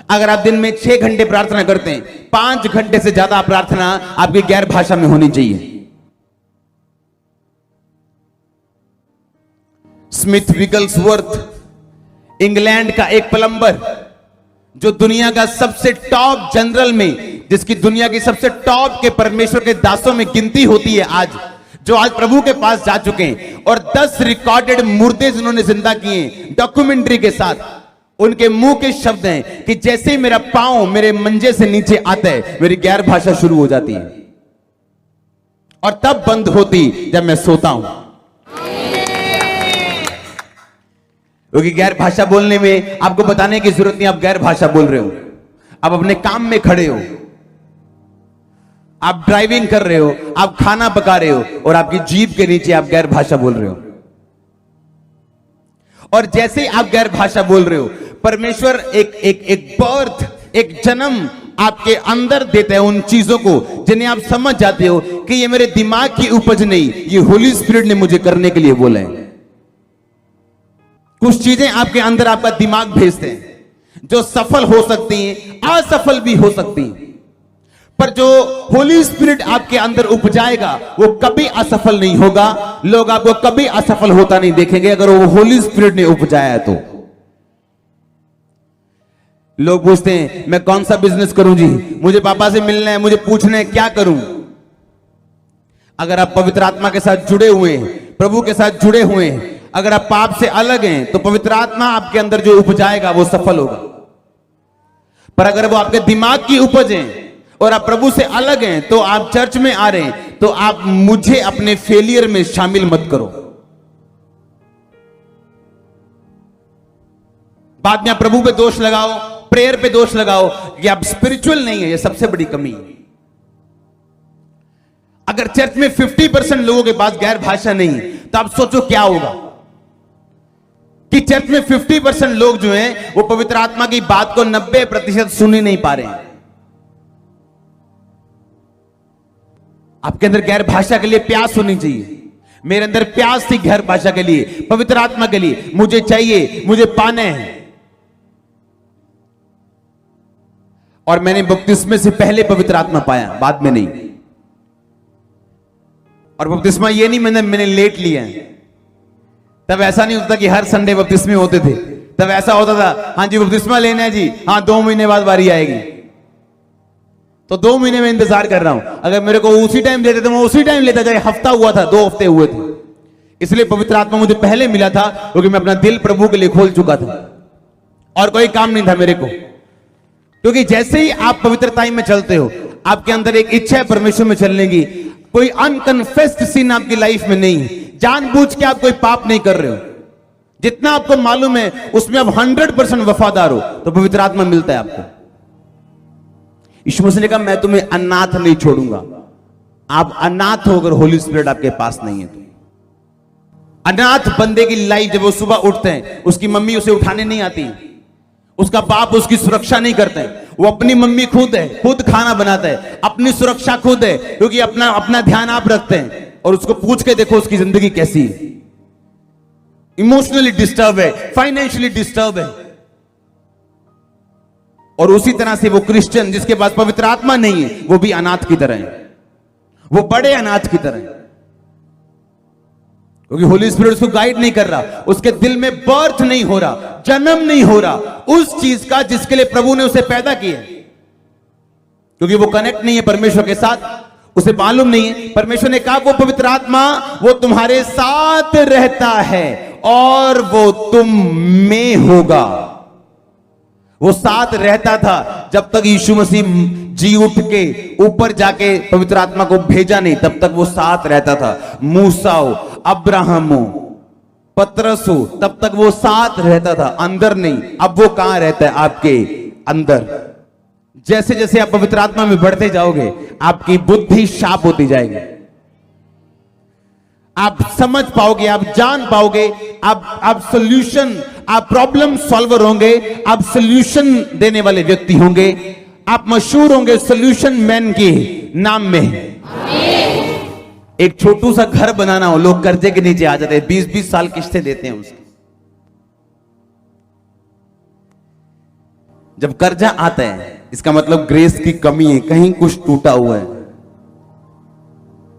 अगर आप दिन में 6 घंटे प्रार्थना करते हैं, 5 घंटे से ज्यादा प्रार्थना आपकी गैर भाषा में होनी चाहिए। स्मिथ विगल्सवर्थ इंग्लैंड का एक प्लम्बर, जो दुनिया का सबसे टॉप जनरल में, जिसकी दुनिया की सबसे टॉप के परमेश्वर के दासों में गिनती होती है, आज जो आज प्रभु के पास जा चुके हैं और 10 रिकॉर्डेड मुर्दे जिन्होंने जिंदा किए डॉक्यूमेंट्री के साथ, उनके मुंह के शब्द हैं कि जैसे मेरा पांव मेरे मंजे से नीचे आता है मेरी गैर भाषा शुरू हो जाती है और तब बंद होती जब मैं सोता हूं। क्योंकि गैर भाषा बोलने में आपको बताने की जरूरत नहीं, आप गैर भाषा बोल रहे हो। आप अपने काम में खड़े हो, आप ड्राइविंग कर रहे हो, आप खाना पका रहे हो और आपकी जीभ के नीचे आप गैर भाषा बोल रहे हो। और जैसे ही आप गैर भाषा बोल रहे हो, परमेश्वर एक बर्थ, एक जन्म आपके अंदर देता है उन चीजों को जिन्हें आप समझ जाते हो कि ये मेरे दिमाग की उपज नहीं, ये होली स्पिरिट ने मुझे करने के लिए बोला है। कुछ चीजें आपके अंदर आपका दिमाग भेजते हैं जो सफल हो सकती हैं, असफल भी हो सकती हैं, पर जो होली स्पिरिट आपके अंदर उपजाएगा वो कभी असफल नहीं होगा। लोग आपको कभी असफल होता नहीं देखेंगे अगर वो होली स्पिरिट ने उपजाया है तो। लोग पूछते हैं मैं कौन सा बिजनेस करूं जी, मुझे पापा से मिलना है, मुझे पूछना है क्या करूं। अगर आप पवित्र आत्मा के साथ जुड़े हुए हैं, प्रभु के साथ जुड़े हुए हैं, अगर आप पाप से अलग हैं तो पवित्र आत्मा आपके अंदर जो उपजाएगा वो सफल होगा। पर अगर वो आपके दिमाग की उपज है और आप प्रभु से अलग हैं, तो आप चर्च में आ रहे हैं तो आप मुझे अपने फेलियर में शामिल मत करो। बाद में आप प्रभु पे दोष लगाओ, प्रेयर पे दोष लगाओ कि आप स्पिरिचुअल नहीं है, ये सबसे बड़ी कमी है। अगर चर्च में 50% लोगों के पास गैर भाषा नहीं तो आप सोचो क्या होगा कि चर्च में 50% लोग जो हैं वो पवित्र आत्मा की बात को 90% सुन ही नहीं पा रहे हैं। आपके अंदर गैर भाषा के लिए प्यास होनी चाहिए। मेरे अंदर प्यास थी गैर भाषा के लिए, पवित्र आत्मा के लिए, मुझे चाहिए, मुझे पाना है। और मैंने बपतिस्मे से पहले पवित्र आत्मा पाया, बाद में नहीं। और बपतिस्मा ये नहीं मैंने लेट लिया है। तब ऐसा नहीं होता कि हर संडे बपतिस्मे होते थे, तब ऐसा होता था हाँ जी बपतिस्मा लेना है जी, हाँ 2 महीने बाद बारी आएगी, तो 2 महीने में इंतजार कर रहा हूं। अगर मेरे को उसी टाइम देते तो मैं उसी टाइम लेता, चाहे हफ्ता हुआ था, 2 हफ्ते हुए थे। इसलिए पवित्र आत्मा मुझे पहले मिला था क्योंकि मैं अपना दिल प्रभु के लिए खोल चुका था और कोई काम नहीं था मेरे को। क्योंकि जैसे ही आप पवित्रता में चलते हो, आपके अंदर एक इच्छा है परमेश्वर में चलने की। कोई अनकन्फेस्ड सिन आपकी लाइफ में नहीं, जानबूझ के आप कोई पाप नहीं कर रहे हो। जितना आपको मालूम है उसमें आप 100% वफादार हो तो पवित्र आत्मा मिलता है आपको। यीशु मसीह ने कहा मैं तुम्हें अनाथ नहीं छोड़ूंगा। आप अनाथ हो अगर होली स्पिरिट आपके पास नहीं है तो। अनाथ बंदे की लाइफ, जब वो सुबह उठते हैं उसकी मम्मी उसे उठाने नहीं आती, उसका बाप उसकी सुरक्षा नहीं करते, वो अपनी मम्मी खुद है, खुद खाना बनाता है, अपनी सुरक्षा खुद है, क्योंकि अपना ध्यान आप रखते हैं। और उसको पूछ के देखो उसकी जिंदगी कैसी है, इमोशनली डिस्टर्ब है, फाइनेंशियली डिस्टर्ब है। और उसी तरह से वो क्रिश्चियन जिसके पास पवित्र आत्मा नहीं है, वो भी अनाथ की तरह है, वो बड़े अनाथ की तरह है, क्योंकि होली स्पिरिट उसको गाइड नहीं कर रहा, उसके दिल में बर्थ नहीं हो रहा, जन्म नहीं हो रहा उस चीज का जिसके लिए प्रभु ने उसे पैदा किया, क्योंकि वो कनेक्ट नहीं है परमेश्वर के साथ, उसे मालूम नहीं है। परमेश्वर ने कहा वो पवित्र आत्मा वो तुम्हारे साथ रहता है और वो तुम में होगा। वो साथ रहता था जब तक यीशु मसीह जी उठ के ऊपर जाके पवित्र आत्मा को भेजा नहीं, तब तक वो साथ रहता था। मूसा हो, अब्राहम हो, पतरस हो, तब तक वो साथ रहता था, अंदर नहीं। अब वो कहां रहता है? आपके अंदर। जैसे जैसे आप पवित्र आत्मा में बढ़ते जाओगे आपकी बुद्धि शार्प होती जाएगी, आप समझ पाओगे, आप जान पाओगे, आप सॉल्यूशन, आप प्रॉब्लम सॉल्वर होंगे, आप सॉल्यूशन देने वाले व्यक्ति होंगे, आप मशहूर होंगे सॉल्यूशन मैन के नाम में। एक छोटू सा घर बनाना हो, लोग कर्जे के नीचे आ जाते हैं, 20-20 साल किस्तें देते हैं उसकी। जब कर्जा आता है इसका मतलब ग्रेस की कमी है, कहीं कुछ टूटा हुआ है,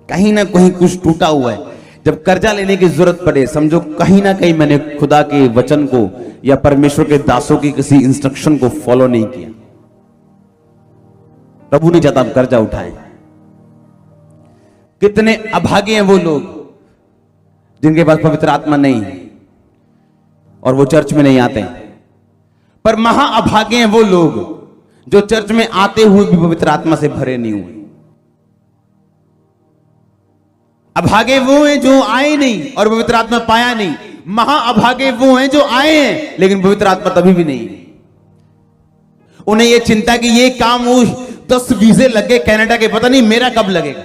कहीं ना कहीं कुछ टूटा हुआ है। जब कर्जा लेने की जरूरत पड़े, समझो कहीं ना कहीं मैंने खुदा के वचन को या परमेश्वर के दासों की किसी इंस्ट्रक्शन को फॉलो नहीं किया। प्रभु नहीं चाहता आप कर्जा उठाएं। कितने अभागे हैं वो लोग जिनके पास पवित्र आत्मा नहीं है और वो चर्च में नहीं आते, पर महाअभागे हैं वो लोग जो चर्च में आते हुए भी पवित्र आत्मा से भरे नहीं हुए। अभागे वो हैं जो आए नहीं और पवित्र आत्मा पाया नहीं, महाअभागे वो हैं जो आए हैं लेकिन पवित्र आत्मा तभी भी नहीं। उन्हें यह चिंता कि ये काम, वो 10 वीजे लग गए कनाडा के, पता नहीं मेरा कब लगेगा।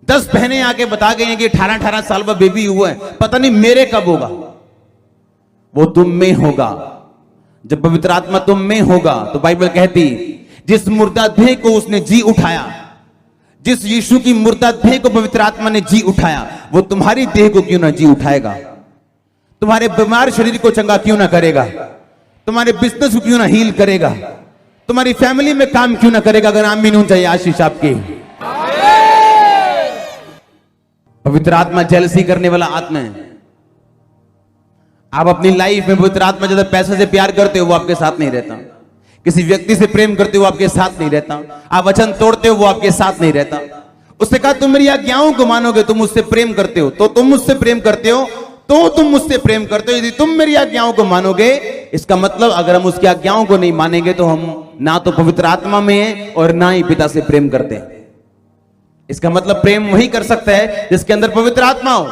10 बहनें आके बता गई हैं कि 18-18 साल का बेबी हुआ है, पता नहीं मेरे कब होगा। वो तुम में होगा। जब पवित्र आत्मा तुम में होगा तो बाइबल कहती जिस मुर्दा देह को उसने जी उठाया, जिस यीशु की मुर्दा देह को पवित्र आत्मा ने जी उठाया, वो तुम्हारी देह को क्यों ना जी उठाएगा, तुम्हारे बीमार शरीर को चंगा क्यों ना करेगा, तुम्हारे बिजनेस को क्यों ना हील करेगा, तुम्हारी फैमिली में काम क्यों ना करेगा। अगर आमीन होना चाहिए आशीष आपकी। पवित्र आत्मा जेलसी करने वाला आत्मा है। आप अपनी लाइफ में पवित्र आत्मा ज्यादा पैसे से प्यार करते हो वो आपके साथ नहीं रहता, किसी व्यक्ति से प्रेम करते हो वो आपके साथ नहीं रहता, आप वचन तोड़ते हो वो आपके साथ नहीं रहता। उसने कहा तुम मेरी आज्ञाओं को मानोगे, तुम मुझसे प्रेम करते हो तो तुम मुझसे प्रेम करते हो तो तुम मुझसे प्रेम करते हो। यदि तुम मेरी आज्ञाओं को मानोगे, इसका मतलब अगर हम उसकी आज्ञाओं को नहीं मानेंगे तो हम ना तो पवित्र आत्मा में हैं और ना ही पिता से प्रेम करते हैं। इसका मतलब प्रेम वही कर सकता है जिसके अंदर पवित्र आत्मा हो,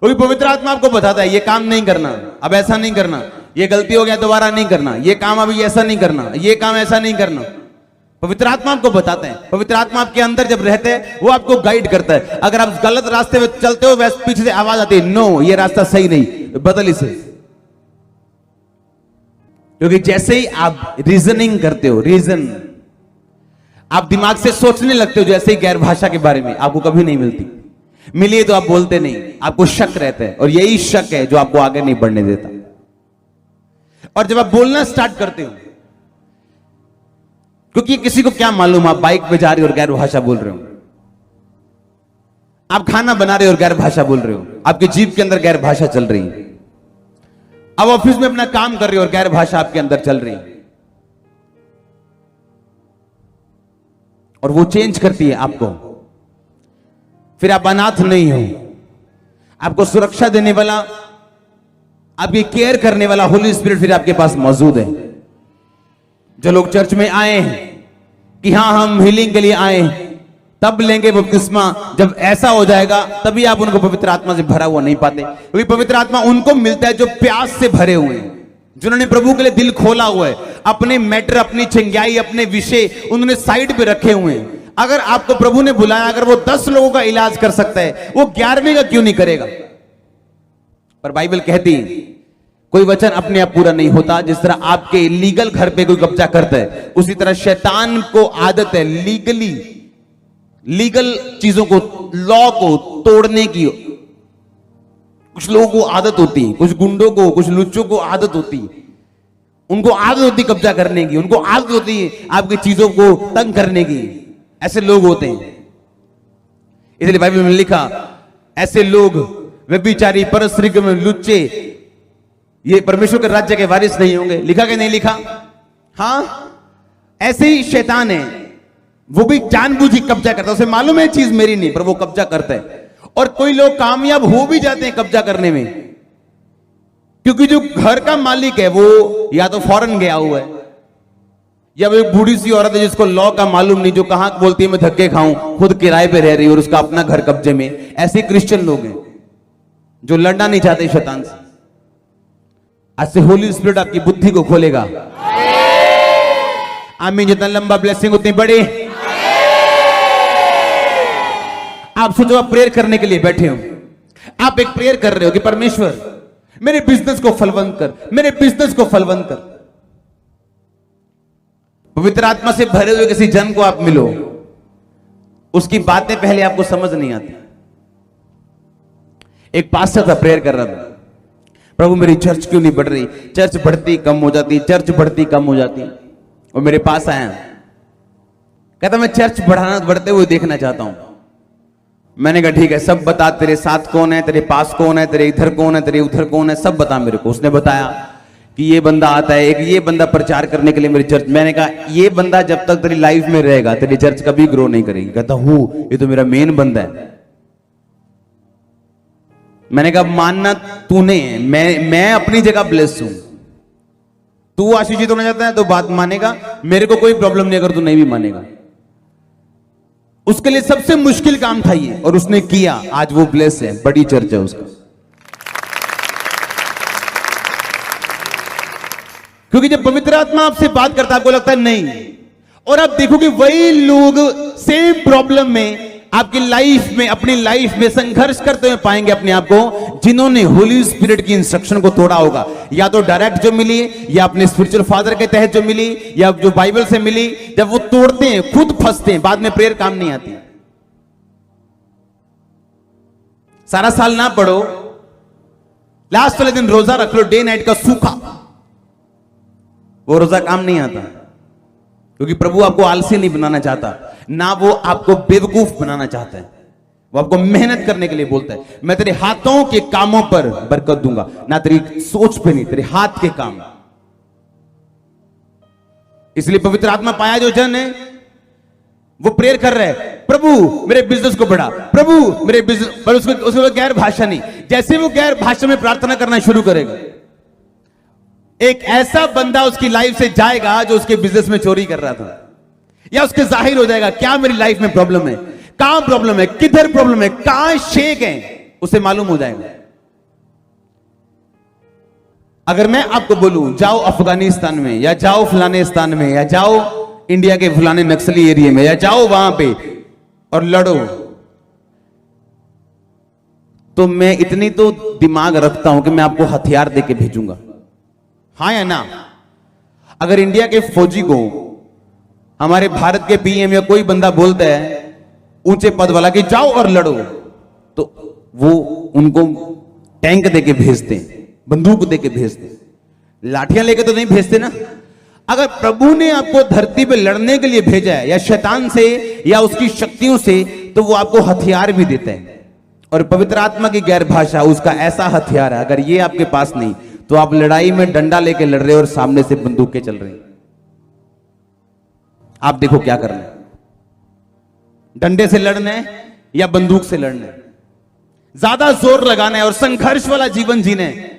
क्योंकि पवित्र आत्मा आपको बताता है ये काम नहीं करना, अब ऐसा नहीं करना, ये गलती हो गया दोबारा नहीं करना, ये काम अभी ऐसा नहीं करना, ये काम ऐसा नहीं करना। पवित्र आत्मा आपको बताते हैं। पवित्र आत्मा आपके अंदर जब रहते हैं वो आपको गाइड करता है। अगर आप गलत रास्ते में चलते हो वैसे पीछे से आवाज आती है, नो ये रास्ता सही नहीं, बदल इसे। क्योंकि जैसे ही आप रीजनिंग करते हो, रीजन आप दिमाग से सोचने लगते हो, जैसे ही गैर भाषा के बारे में आपको कभी नहीं मिलती, मिली तो आप बोलते नहीं, आपको शक रहता है और यही शक है जो आपको आगे नहीं बढ़ने देता। और जब आप बोलना स्टार्ट करते हो, क्योंकि किसी को क्या मालूम आप बाइक पे जा रहे हो और गैर भाषा बोल रहे हो, आप खाना बना रहे हो और गैर भाषा बोल रहे हो, आपकी जीभ के अंदर गैर भाषा चल रही है, आप ऑफिस में अपना काम कर रहे हो और गैर भाषा आपके अंदर चल रही है, और वो चेंज करती है आपको। फिर आप अनाथ नहीं हो, आपको सुरक्षा देने वाला, आपकी केयर करने वाला होली स्पिरिट फिर आपके पास मौजूद है। जो लोग चर्च में आए हैं कि हां हम हीलिंग के लिए आए हैं, तब लेंगे बपतिस्मा जब ऐसा हो जाएगा, तभी आप उनको पवित्र आत्मा से भरा हुआ नहीं पाते। क्योंकि पवित्र आत्मा उनको मिलता है जो प्यास से भरे हुए हैं, जिन्होंने प्रभु के लिए दिल खोला हुआ है, अपने मैटर, अपनी चिंगाई, अपने विषय उन्होंने साइड पे रखे हुए हैं, अगर आपको प्रभु ने बुलाया, अगर वो 10 लोगों का इलाज कर सकता है, वो 11वें का क्यों नहीं करेगा? पर बाइबल कहती कोई वचन अपने आप पूरा नहीं होता। जिस तरह आपके लीगल घर पे कोई कब्जा करता है, उसी तरह शैतान को आदत है लीगल चीजों को, लॉ को तोड़ने की। कुछ लोगों को आदत होती है, कुछ गुंडों को, कुछ लुच्चों को आदत होती है, उनको आदत होती है कब्जा करने की, उनको आदत होती है आपकी चीजों को तंग करने की। ऐसे लोग होते हैं। इसलिए बाइबल में लिखा, ऐसे लोग व्यभिचारी, परस्त्रीगम, लुच्चे, ये परमेश्वर के राज्य के वारिस नहीं होंगे। लिखा कि नहीं लिखा? हां, ऐसे ही शैतान है, वो भी जानबूझ कब्जा करता है। उसे मालूम है चीज मेरी नहीं, पर वो कब्जा करता है। और कोई लोग कामयाब हो भी जाते हैं कब्जा करने में, क्योंकि जो घर का मालिक है वो या तो फॉरेन गया हुआ है, या वो एक बूढ़ी सी औरत है जिसको लॉ का मालूम नहीं, जो कहां बोलती है मैं धक्के खाऊं, खुद किराए पे रह रही है और उसका अपना घर कब्जे में। ऐसे क्रिश्चियन लोग हैं जो लड़ना नहीं चाहते शैतान से। आज से होली स्पिरिट आपकी बुद्धि को खोलेगा। आमीन। जितना लंबा ब्लेसिंग उतनी बड़ी। आप सोचो, आप प्रेयर करने के लिए बैठे हो, आप एक प्रेयर कर रहे हो कि परमेश्वर मेरे बिजनेस को फलवंत कर, मेरे बिजनेस को फलवंत कर। पवित्र आत्मा से भरे हुए किसी जन को आप मिलो, उसकी बातें पहले आपको समझ नहीं आती। एक पास्टर था, प्रेयर कर रहा था, प्रभु मेरी चर्च क्यों नहीं बढ़ रही, चर्च बढ़ती कम हो जाती, चर्च बढ़ती कम हो जाती। और मेरे पास आया, कहता मैं चर्च बढ़ते हुए देखना चाहता हूं। मैंने कहा ठीक है, सब बता, तेरे साथ कौन है, तेरे पास कौन है, तेरे इधर कौन है, तेरे उधर कौन है, सब बता मेरे को। उसने बताया कि ये बंदा आता है, एक ये बंदा प्रचार करने के लिए मेरी चर्च। मैंने कहा ये बंदा जब तक तेरी लाइफ में रहेगा तेरी चर्च कभी ग्रो नहीं करेगी। कहता हूं, ये तो मेरा मेन बंदा है। मैंने कहा मानना तूने, मैं अपनी जगह ब्लेस हूं, तू आशीषित होना चाहता है तो बात मानेगा, मेरे को कोई प्रॉब्लम नहीं अगर तू नहीं भी मानेगा। उसके लिए सबसे मुश्किल काम था ये, और उसने किया। आज वो ब्लेस है, बड़ी चर्च है उसका। क्योंकि जब पवित्र आत्मा आपसे बात करता है आपको लगता है नहीं, और आप देखोगे वही लोग सेम प्रॉब्लम में आपकी लाइफ में, अपनी लाइफ में संघर्ष करते हुए पाएंगे अपने आप को, जिन्होंने होली स्पिरिट की इंस्ट्रक्शन को तोड़ा होगा। या तो डायरेक्ट जो मिली, या अपने स्पिरिचुअल फादर के तहत जो मिली, या जो बाइबल से मिली। जब वो तोड़ते हैं खुद फंसते हैं, बाद में प्रेयर काम नहीं आती। सारा साल ना पढ़ो, लास्ट वाले दिन रोजा रख लो, डे नाइट का सूखा, वो रोजा काम नहीं आता। क्योंकि प्रभु आपको आलसी नहीं बनाना चाहता, ना वो आपको बेवकूफ बनाना चाहता है। वो आपको मेहनत करने के लिए बोलता है, मैं तेरे हाथों के कामों पर बरकत दूंगा, ना तेरी सोच पे नहीं, तेरे हाथ के काम। इसलिए पवित्र आत्मा पाया जो जन है वो प्रेयर कर रहा है, प्रभु मेरे बिजनेस को बढ़ा, प्रभु मेरे बिजनेस, पर उसको गैर भाषा नहीं। जैसे वो गैर भाषा में प्रार्थना करना शुरू करेगा, एक ऐसा बंदा उसकी लाइफ से जाएगा जो उसके बिजनेस में चोरी कर रहा था, या उसके जाहिर हो जाएगा क्या मेरी लाइफ में प्रॉब्लम है, कहां प्रॉब्लम है, किधर प्रॉब्लम है, कहां शेक है, उसे मालूम हो जाएगा। अगर मैं आपको बोलूं जाओ अफगानिस्तान में, या जाओ फलाने स्थान में, या जाओ इंडिया के फलाने नक्सली एरिया में, या जाओ वहां पे और लड़ो, तो मैं इतनी तो दिमाग रखता हूं कि मैं आपको हथियार देके भेजूंगा, हाँ या ना। अगर इंडिया के फौजी को हमारे भारत के पीएम या कोई बंदा बोलता है ऊंचे पद वाला कि जाओ और लड़ो, तो वो उनको टैंक देके भेजते, बंदूक देके भेजते, लाठियां लेके तो नहीं भेजते ना। अगर प्रभु ने आपको धरती पे लड़ने के लिए भेजा है, या शैतान से या उसकी शक्तियों से, तो वो आपको हथियार भी देते हैं। और पवित्र आत्मा की गैर भाषा उसका ऐसा हथियार है, अगर ये आपके पास नहीं तो आप लड़ाई में डंडा लेके लड़ रहे हो और सामने से बंदूकें चल रही। आप देखो क्या करना है, डंडे से लड़ना है या बंदूक से लड़ना है। ज्यादा जोर लगाना है और संघर्ष वाला जीवन जीना है,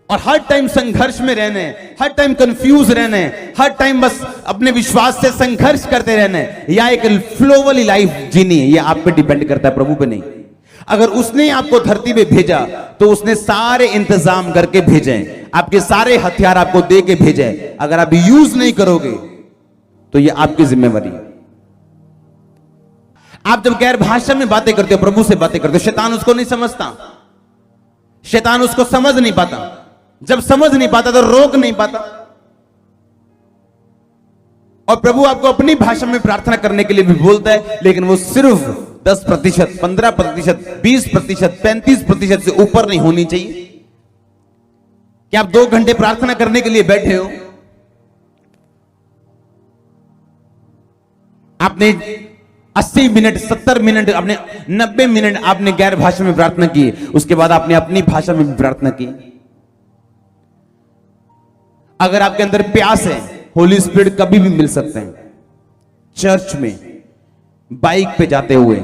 और हर टाइम संघर्ष में रहना है, हर टाइम कंफ्यूज रहना है, हर टाइम बस अपने विश्वास से संघर्ष करते रहना है, या एक फ्लो वाली लाइफ जीनी है। ये आप पे डिपेंड करता है, प्रभु पे नहीं। अगर उसने आपको धरती पे भेजा तो उसने सारे इंतजाम करके भेजे, आपके सारे हथियार आपको दे के भेजे। अगर आप यूज नहीं करोगे तो ये आपकी जिम्मेवारी है। आप जब गैर भाषा में बातें करते हो, प्रभु से बातें करते हो, शैतान उसको नहीं समझता, शैतान उसको समझ नहीं पाता। जब समझ नहीं पाता तो रोक नहीं पाता। और प्रभु आपको अपनी भाषा में प्रार्थना करने के लिए भी बोलता है, लेकिन वो सिर्फ 10%, 15%, 20%, 35% से ऊपर नहीं होनी चाहिए। कि आप 2 घंटे प्रार्थना करने के लिए बैठे हो, आपने 80 मिनट, 70 मिनट, आपने 90 मिनट आपने गैर भाषा में प्रार्थना की, उसके बाद आपने अपनी भाषा में भी प्रार्थना की। अगर आपके अंदर प्यास है, होली स्पिरिट कभी भी मिल सकते हैं। चर्च में, बाइक पे जाते हुए,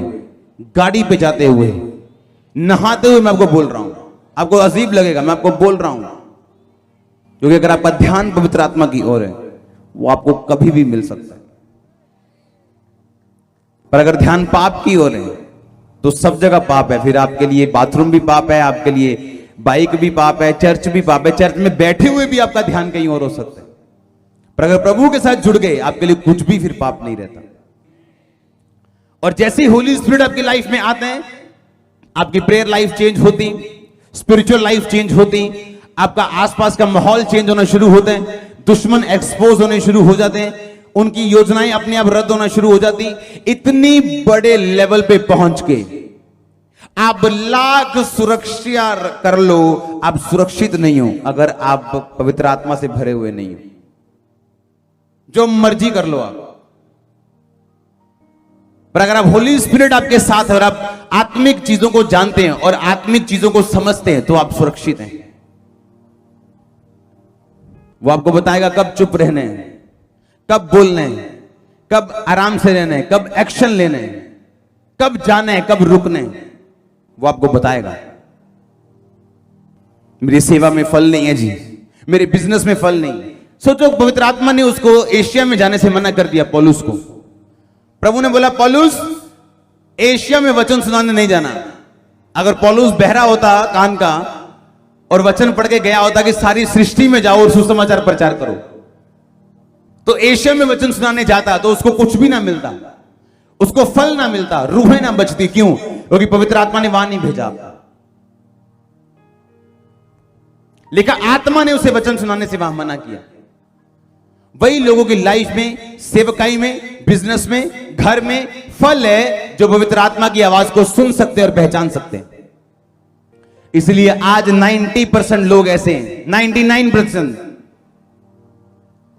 गाड़ी पे जाते हुए, नहाते हुए, मैं आपको बोल रहा हूं। आपको अजीब लगेगा, मैं आपको बोल रहा हूं, क्योंकि अगर आपका ध्यान पवित्र आत्मा की ओर है, वो आपको कभी भी मिल सकता है। पर अगर ध्यान पाप की ओर है तो सब जगह पाप है। फिर आपके लिए बाथरूम भी पाप है, आपके लिए बाइक भी पाप है, चर्च भी पाप है। चर्च में बैठे हुए भी आपका ध्यान कहीं और हो सकता है। पर अगर प्रभु के साथ जुड़ गए, आपके लिए कुछ भी फिर पाप नहीं रहता। और जैसे ही होली स्पिरिट आपकी लाइफ में आते हैं, आपकी प्रेयर लाइफ चेंज होती, स्पिरिचुअल लाइफ चेंज होती, आपका आसपास का माहौल चेंज होना शुरू होता है, दुश्मन एक्सपोज होने शुरू हो जाते हैं, उनकी योजनाएं अपने आप रद्द होना शुरू हो जाती। इतनी बड़े लेवल पे पहुंच के आप लाख सुरक्षा कर लो, आप सुरक्षित नहीं हो अगर आप पवित्र आत्मा से भरे हुए नहीं हो। जो मर्जी कर लो आप, पर अगर आप होली स्पिरिट आपके साथ है और आप आत्मिक चीजों को जानते हैं और आत्मिक चीजों को समझते हैं, तो आप सुरक्षित हैं। वो आपको बताएगा कब चुप रहना है, कब बोलना है, कब आराम से रहना है, कब एक्शन लेना है, कब जाना है, कब रुकना है, वो आपको बताएगा। मेरी सेवा में फल नहीं है जी, मेरे बिजनेस में फल नहीं। सोचो, पवित्र आत्मा ने उसको एशिया में जाने से मना कर दिया, पौलुस को। प्रभु ने बोला, पौलुस एशिया में वचन सुनाने नहीं जाना। अगर पौलुस बहरा होता कान का और वचन पढ़ के गया होता कि सारी सृष्टि में जाओ और सुसमाचार प्रचार करो, तो एशिया में वचन सुनाने जाता तो उसको कुछ भी ना मिलता, उसको फल ना मिलता, रूहें ना बचती। क्यों? क्योंकि पवित्र आत्मा ने वहां नहीं भेजा। लेकिन आत्मा ने उसे वचन सुनाने से वहां मना किया। वही लोगों की लाइफ में, सेवकाई में, बिजनेस में, घर में फल है जो पवित्र आत्मा की आवाज को सुन सकते और पहचान सकते हैं। इसलिए आज 90% लोग ऐसे हैं, 99%।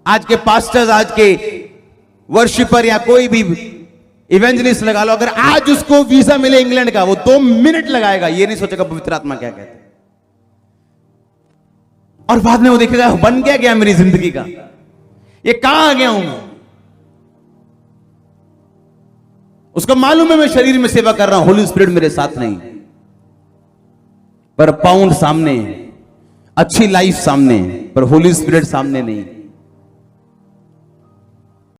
आज के पास्टर्स, आज के वर्शिपर या कोई भी इवेंजलिस्ट लगा लो, अगर आज उसको वीजा मिले इंग्लैंड का, वो 2 मिनट लगाएगा, ये नहीं सोचेगा पवित्र आत्मा क्या कहते हैं। और बाद में वो देखेगा बन क्या गया मेरी जिंदगी का, ये कहां आ गया हूं मैं। उसको मालूम है मैं शरीर में सेवा कर रहा हूं, होली स्पिरिट मेरे साथ नहीं, पर पाउंड सामने, अच्छी लाइफ सामने, पर होली स्पिरिट सामने नहीं।